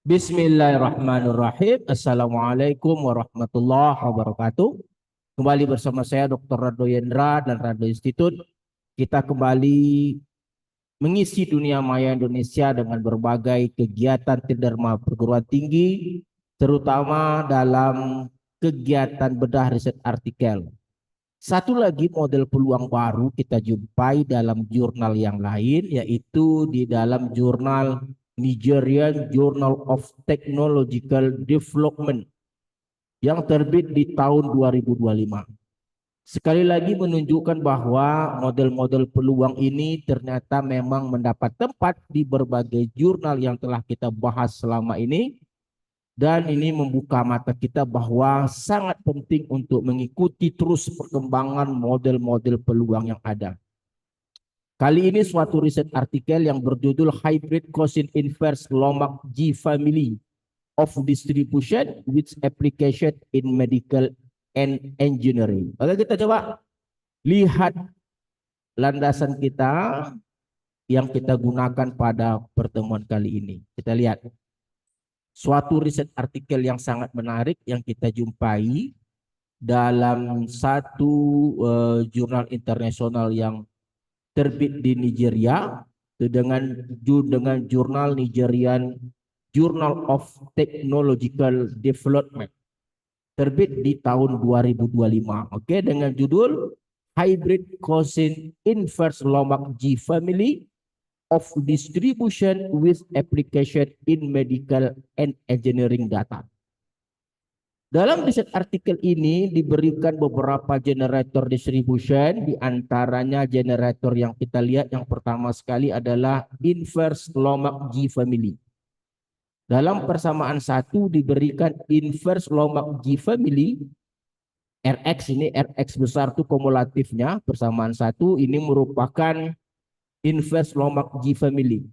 Bismillahirrahmanirrahim. Assalamualaikum warahmatullahi wabarakatuh. Kembali bersama saya Dr. Rado Yendra dan Rado Institut. Kita kembali mengisi dunia maya Indonesia dengan berbagai kegiatan Tridharma perguruan tinggi, terutama dalam kegiatan bedah riset artikel. Satu lagi model peluang baru kita jumpai dalam jurnal yang lain, yaitu di dalam jurnal Nigerian Journal of Technological Development yang terbit di tahun 2025. Sekali lagi menunjukkan bahwa model-model peluang ini ternyata memang mendapat tempat di berbagai jurnal yang telah kita bahas selama ini. Dan ini membuka mata kita bahwa sangat penting untuk mengikuti terus perkembangan model-model peluang yang ada. Kali ini suatu riset artikel yang berjudul Hybrid Cosine Inverse Lombard G Family of Distribution with Application in Medical and Engineering. Oke, kita coba lihat landasan kita yang kita gunakan pada pertemuan kali ini. Kita lihat suatu riset artikel yang sangat menarik yang kita jumpai dalam satu jurnal internasional yang terbit di Nigeria dengan jurnal Nigerian Journal of Technological Development terbit di tahun 2025. Oke, dengan judul Hybrid Cosine Inverse Lombard G Family of Distribution with Application in Medical and Engineering Data. Dalam riset artikel ini diberikan beberapa generator distribution, di antaranya generator yang kita lihat yang pertama sekali adalah inverse Lombard G family. Dalam persamaan satu diberikan inverse Lombard G family, Rx ini Rx besar itu kumulatifnya, persamaan satu ini merupakan inverse Lombard G family.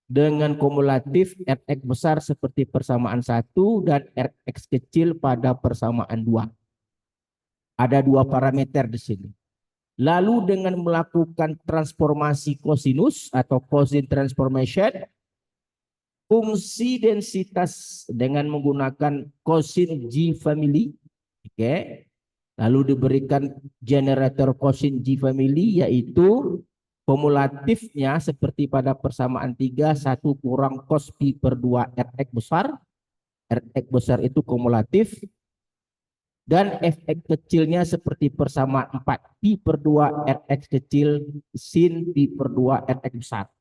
Dengan kumulatif Rx besar seperti persamaan 1 dan Rx kecil pada persamaan 2. Ada dua parameter di sini. Lalu dengan melakukan transformasi kosinus atau cosine transformation, fungsi densitas dengan menggunakan cosine G family, oke. Lalu diberikan generator cosine G family yaitu kumulatifnya seperti pada persamaan 3, 1 kurang cos pi per 2 Rx besar. Rx besar itu kumulatif. Dan Fx kecilnya seperti persamaan 4, pi per 2 Rx kecil sin pi per 2 Rx besar.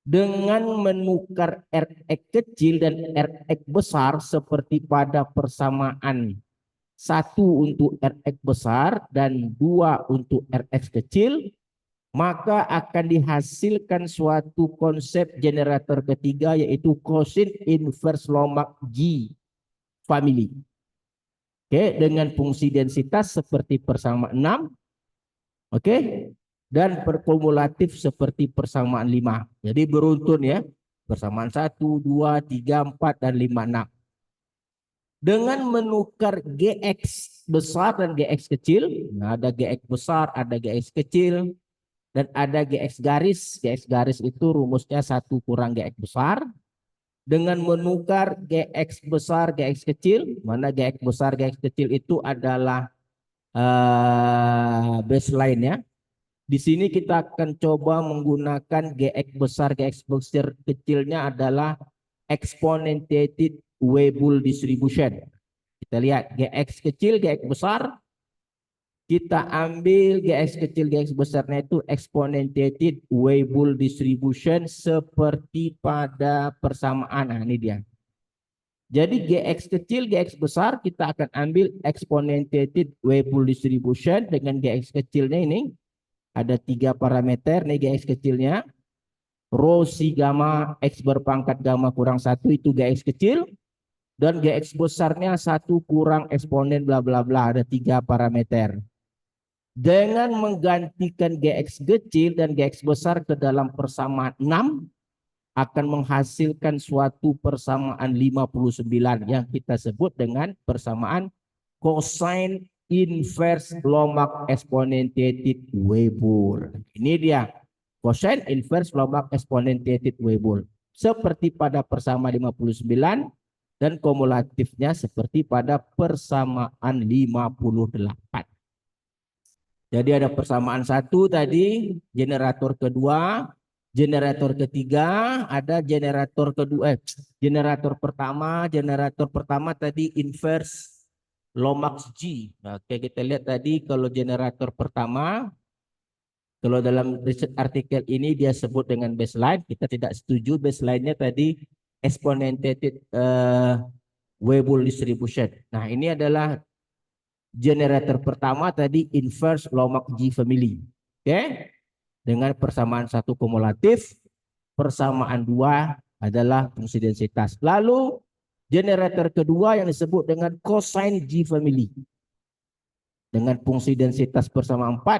Dengan menukar Rx kecil dan Rx besar seperti pada persamaan 1 untuk Rx besar dan 2 untuk Rx kecil, maka akan dihasilkan suatu konsep generator ketiga yaitu cosine inverse Lombard G family. Oke, dengan fungsi densitas seperti persamaan 6. Oke, dan berkumulatif seperti persamaan 5. Jadi beruntun ya. Persamaan 1, 2, 3, 4 dan 5, 6. Dengan menukar Gx besar dan Gx kecil, nah ada Gx besar, ada Gx kecil, dan ada Gx garis. Gx garis itu rumusnya 1 kurang Gx besar. Dengan menukar Gx besar, Gx kecil, mana Gx besar, Gx kecil itu adalah baseline ya. Di sini kita akan coba menggunakan Gx besar, Gx besar kecilnya adalah exponentiated Weibull distribution. Kita lihat Gx kecil, Gx besar. Kita ambil Gx kecil, Gx besarnya itu exponentiated Weibull distribution seperti pada persamaan. Nah, ini dia. Jadi Gx kecil, Gx besar kita akan ambil exponentiated Weibull distribution dengan Gx kecilnya ini. Ada 3 parameter nih Gx kecilnya. Rho si gamma X berpangkat gamma kurang 1 itu Gx kecil. Dan Gx besarnya 1 kurang eksponen bla bla bla. Ada 3 parameter. Dengan menggantikan Gx kecil dan Gx besar ke dalam persamaan 6 akan menghasilkan suatu persamaan 59 yang kita sebut dengan persamaan cosine inverse Lombard exponentiated Weibull. Ini dia cosine inverse Lombard exponentiated Weibull. seperti pada persamaan 59 dan kumulatifnya seperti pada persamaan 58. Jadi ada persamaan satu tadi, generator kedua, generator ketiga, ada generator kedua, generator pertama tadi inverse Lomax G. Nah, kayak kita lihat tadi kalau generator pertama, kalau dalam riset artikel ini dia sebut dengan baseline, kita tidak setuju. Baseline-nya tadi exponentiated Weibull distribution. Nah, ini adalah generator pertama tadi inverse Lomax G family. Oke. Dengan persamaan satu kumulatif, persamaan dua adalah fungsi densitas. Lalu generator kedua yang disebut dengan cosine G family. Dengan fungsi densitas persamaan 4,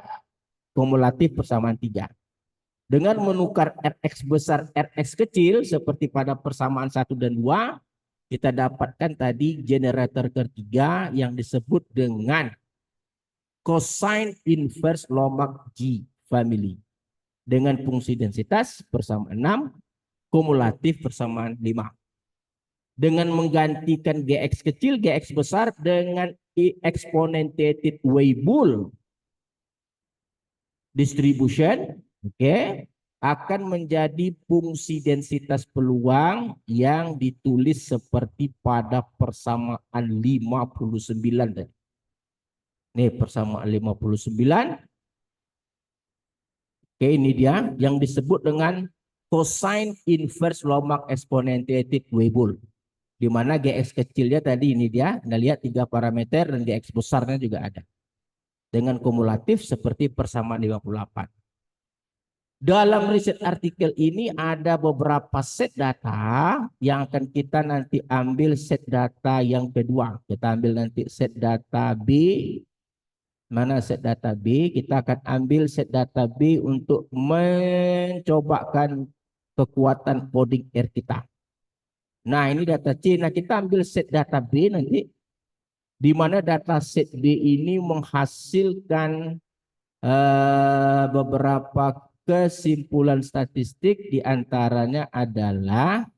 kumulatif persamaan 3. Dengan menukar Rx besar Rx kecil seperti pada persamaan 1 dan 2, kita dapatkan tadi generator ketiga yang disebut dengan cosine inverse Lomax G family. Dengan fungsi densitas persamaan 6, kumulatif persamaan 5. Dengan menggantikan Gx kecil, Gx besar dengan exponentiated Weibull distribution, akan menjadi fungsi densitas peluang yang ditulis seperti pada persamaan 59. Nih persamaan 59. Ini dia yang disebut dengan cosine inverse Lomax exponentiated Weibull. Di mana Gx kecilnya tadi ini dia, Anda lihat 3 parameter dan Gx besarnya juga ada. Dengan kumulatif seperti persamaan 58. Dalam riset artikel ini ada beberapa set data yang akan kita nanti ambil set data yang kedua. Kita ambil nanti set data B. Mana set data B? Kita akan ambil set data B untuk mencobakan kekuatan coding R kita. Nah, ini data C. Nah, kita ambil set data B nanti, di mana data set B ini menghasilkan beberapa kesimpulan statistik, diantaranya adalah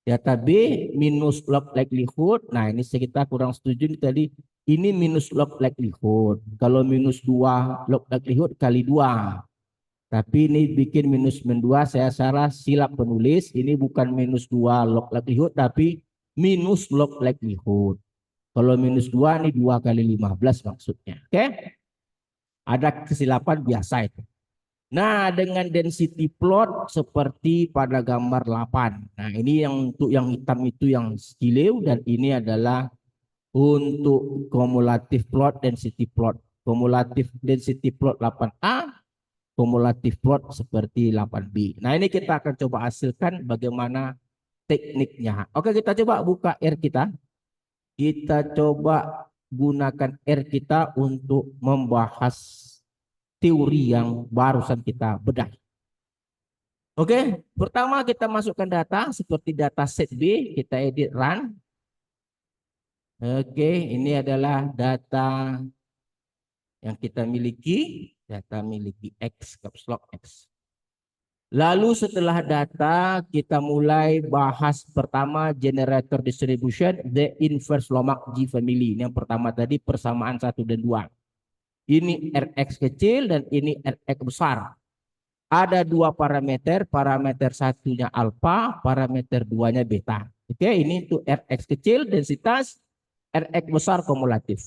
data B minus log likelihood. Nah, ini kita kurang setuju nih tadi. Ini minus log likelihood. Kalau minus 2 log likelihood kali 2. Tapi ini bikin minus 2, saya salah, silap penulis. Ini bukan minus 2 log likelihood, tapi minus log likelihood. Kalau minus 2 ini 2 kali 15 maksudnya. Oke? Ada kesilapan biasa itu. Nah, dengan density plot seperti pada gambar 8. Nah, ini yang untuk yang hitam itu yang skileu, dan ini adalah untuk kumulatif plot, density plot. Kumulatif density plot 8A, kumulatif plot seperti 8B. Nah, ini kita akan coba hasilkan bagaimana tekniknya. Oke, kita coba buka R kita. Kita coba gunakan R kita untuk membahas teori yang barusan kita bedah. Oke, pertama kita masukkan data seperti data set B, kita edit run. Oke, ini adalah data yang kita miliki. Data miliki X, caps lock X. Lalu setelah data kita mulai bahas pertama generator distribution, the inverse Lomax G family. Ini yang pertama tadi persamaan 1 dan 2. Ini Rx kecil dan ini Rx besar. Ada 2 parameter, parameter satunya alfa, parameter 2-nya beta. Oke, ini untuk Rx kecil densitas, Rx besar kumulatif.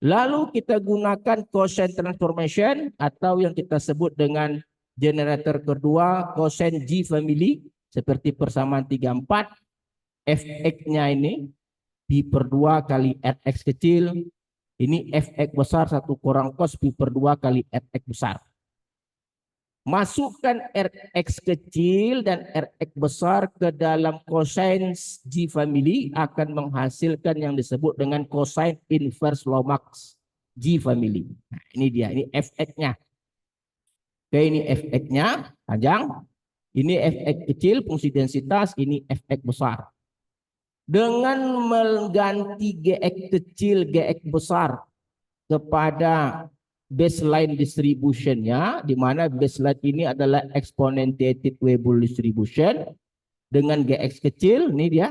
Lalu kita gunakan cosine transformation atau yang kita sebut dengan generator kedua cosine G family seperti persamaan 34. Fx-nya ini pi per 2 kali Rx kecil. Ini Fx besar 1 kurang cos pi per 2 kali Rx besar. Masukkan Rx kecil dan Rx besar ke dalam cosine G family akan menghasilkan yang disebut dengan cosine inverse Lomax G family. Nah, ini dia, ini Fx-nya. Oke, ini Fx-nya panjang. Ini Fx kecil fungsi densitas, ini Fx besar. Dengan mengganti Gx kecil, Gx besar kepada baseline distribution-nya, di mana baseline ini adalah exponentiated Weibull distribution. dengan GX kecil. Ini dia.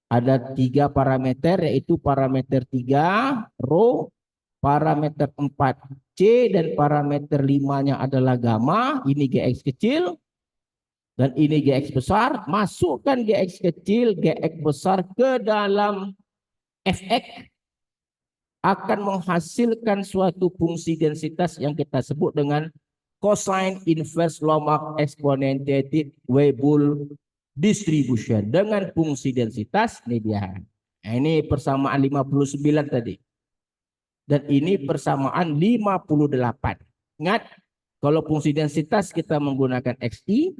Ada 3 parameter, yaitu parameter 3 rho, parameter 4 C, dan parameter 5-nya adalah gamma. Ini GX kecil dan ini GX besar. Masukkan GX kecil, GX besar ke dalam Fx, akan menghasilkan suatu fungsi densitas yang kita sebut dengan cosine inverse Lombard exponentiated Weibull distribution dengan fungsi densitas. Ini dia. Nah, ini persamaan 59 tadi. Dan ini persamaan 58. Ingat, kalau fungsi densitas kita menggunakan XI,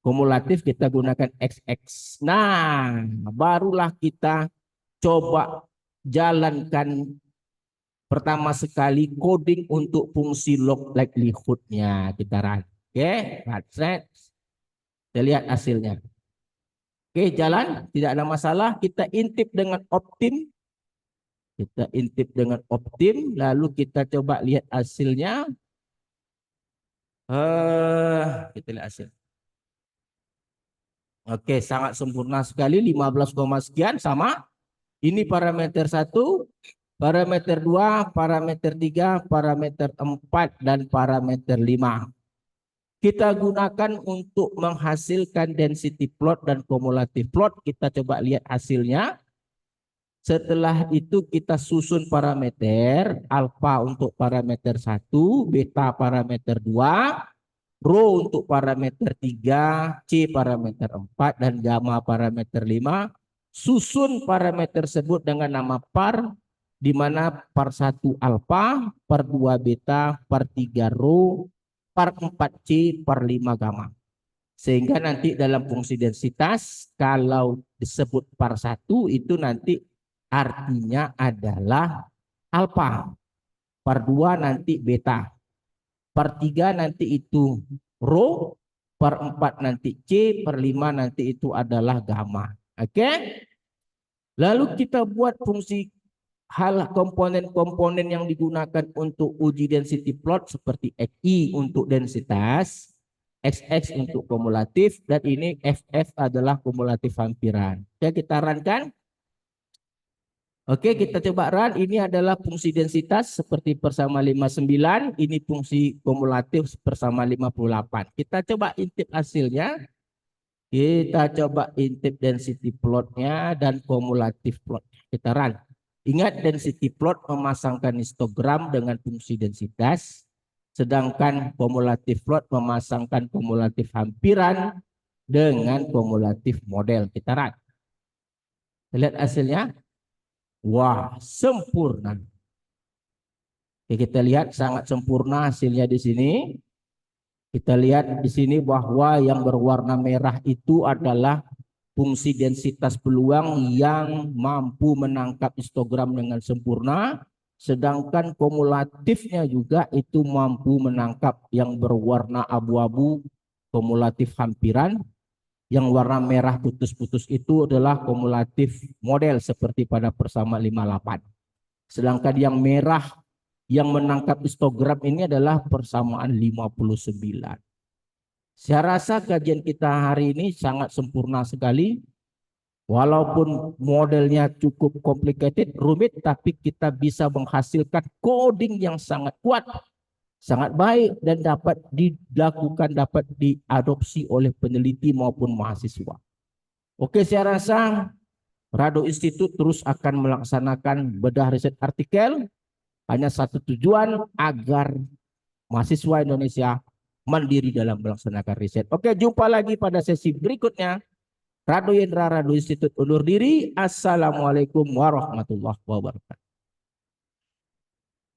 kumulatif kita gunakan XX. Nah, barulah kita coba jalankan pertama sekali coding untuk fungsi log likelihood-nya. Kita run. Oke, kita lihat hasilnya. Oke, jalan, tidak ada masalah. Kita intip dengan optim. Kita intip dengan optim, lalu kita coba lihat hasilnya. Kita lihat hasil. Oke, sangat sempurna sekali. 15, sekian sama. Ini parameter 1, parameter 2, parameter 3, parameter 4, dan parameter 5. Kita gunakan untuk menghasilkan density plot dan cumulative plot. Kita coba lihat hasilnya. Setelah itu kita susun parameter, alfa untuk parameter 1, beta parameter 2, rho untuk parameter 3, C parameter 4, dan gamma parameter 5. Susun parameter tersebut dengan nama par, di mana par 1 alfa, par 2 beta, par 3 rho, par 4 C, par 5 gamma. Sehingga nanti dalam fungsi densitas, kalau disebut par 1 itu nanti artinya adalah alfa, par 2 nanti beta, par 3 nanti itu rho, per 4 nanti C, per 5 nanti itu adalah gamma. Oke? Lalu kita buat fungsi hal komponen-komponen yang digunakan untuk uji density plot seperti XI untuk densitas, XX untuk kumulatif, dan ini FF adalah kumulatif hampiran. Oke, kita runkan. Oke, kita coba run. Ini adalah fungsi densitas seperti persama 59. Ini fungsi kumulatif persama 58. Kita coba intip hasilnya. Kita coba intip density plotnya dan kumulatif plot. Kita run. Ingat, density plot memasangkan histogram dengan fungsi densitas. Sedangkan kumulatif plot memasangkan kumulatif hampiran dengan kumulatif model. Kita run. Lihat hasilnya. Wah, sempurna. Oke, kita lihat sangat sempurna hasilnya di sini. Kita lihat di sini bahwa yang berwarna merah itu adalah fungsi densitas peluang yang mampu menangkap histogram dengan sempurna. Sedangkan kumulatifnya juga itu mampu menangkap yang berwarna abu-abu, kumulatif hampiran. Yang warna merah putus-putus itu adalah kumulatif model seperti pada persama 58. Sedangkan yang merah yang menangkap histogram ini adalah persamaan 59. Saya rasa kajian kita hari ini sangat sempurna sekali. Walaupun modelnya cukup complicated, rumit, tapi kita bisa menghasilkan coding yang sangat kuat, sangat baik, dan dapat dilakukan, dapat diadopsi oleh peneliti maupun mahasiswa. Oke, saya rasa Rado Institute terus akan melaksanakan bedah riset artikel. Hanya satu tujuan, agar mahasiswa Indonesia mandiri dalam melaksanakan riset. Oke, jumpa lagi pada sesi berikutnya. Rado Yendra, Rado Institute undur diri. Assalamualaikum warahmatullahi wabarakatuh.